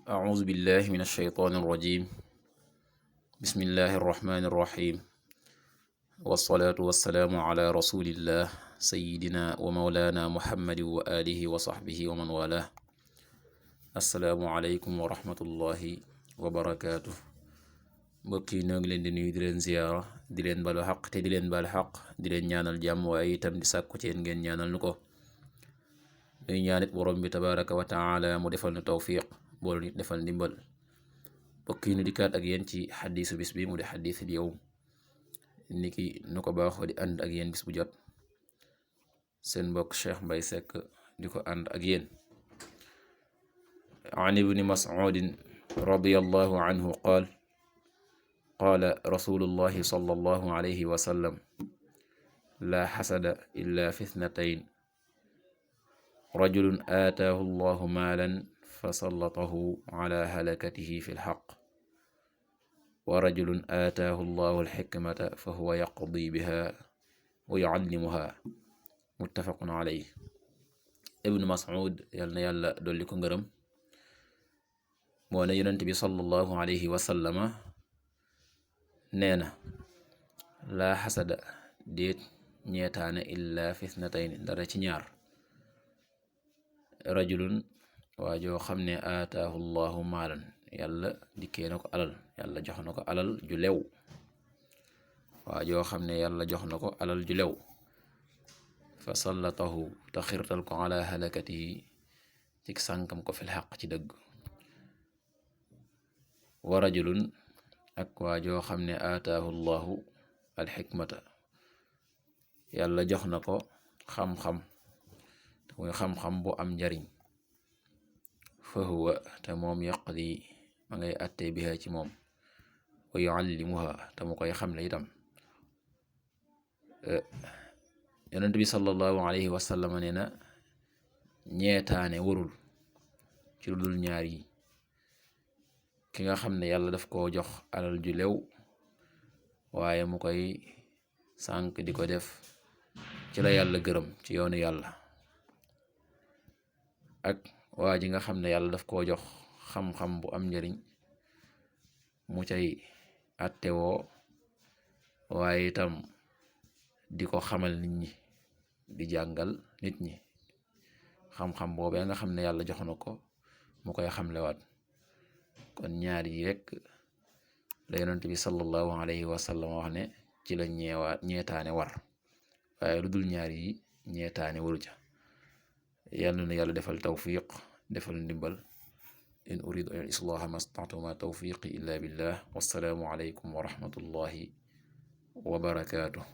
أعوذ بالله من الشيطان الرجيم بسم الله الرحمن الرحيم والصلاة والسلام على رسول الله سيدنا ومولانا محمد وآله وصحبه ومن والاه السلام عليكم ورحمة الله وبركاته mbokk yi ñoo ngi leen di nuyu di leen ziyaara di leen balu xaq te di leen bal xaq di leen ñaanal jàmm waaye itam di sàkku ci yéen ngeen ñaanal nu ko ñuy ñaanit borom bi tabaraka wa taala mu defal nu tawfiq boolu nit defal ndimbal mbokk yi nu dikkaat ak yéen ci xadiisu bis bi mu di xadiisul yawm niki nu ko baaxoo di ànd ak yéen bis bu jot seen mbokk Cheikh Mbaye Seck di ko ànd ak yéen an ibni mas'udin radiyallahu anhu qaala rasulullahi sallallahu alayhi wa sallam laa xasada illa fi ithnatayn rajulun aataahu allahu maalan fasallatahu ala halakatihi fi lxaq wa rajulun aataahu allahu alxikmata fa huwa yaqdi biha wa yuallimuha muttafaqun alayhi. ibnu mas'ud yal na yàlla dolli ko ngërëm moo ne yonent bi sallallahu alayhi wa sallama nee na laa xasada déet ñeetaane illa fi ithnatayn dara ci ñaar rajulun waa joo xam ne aataahu llahu maalan yàlla dikkee na ko alal yàlla jox na ko alal ju lew waa joo xam ne yàlla jox na ko alal ju lew fa sallatahu te xirtal ko ala halakatihi ci sànkam ko fil xaq ci dëgg wa rajulun ak waa joo xam ne aataahu llahu alxikmata yàlla jox na ko xam-xam te muy xam-xam bu am njariñ fa huwa te moom yaqdi ma ngay àttee biha ci moom wa yuallimuha te mu koy xamle itam yonent bi sallallahu alayhi wa sallam nee na ñeetaane warul ci lu dul ñaar yi ki nga xam ne yàlla daf koo jox alal ju lew waaye mu koy sànk di ko def ci la yàlla gërëm ci yoonu yàlla ak waa ji nga xam ne yàlla daf koo jox xam-xam bu am njariñ mu cay attewoo waaye itam di ko xamal nit ñi di jàngal nit ñi xam-xam boobee nga xam ne yàlla jox na ko mu koy xamlewaat kon ñaar yi rekk la yonent bi sallallahu alayhi wa sallam wax ne ci la ñeetaane war waaye lu dul ñaar yi ñeetaane waru ca yàlla na yàlla defal tawfiq defal ndimbal in uridu an islaha mastata'tu ma tawfiqi illa billah wassalaamu alaykum wa rahmatullahi wa barakatuh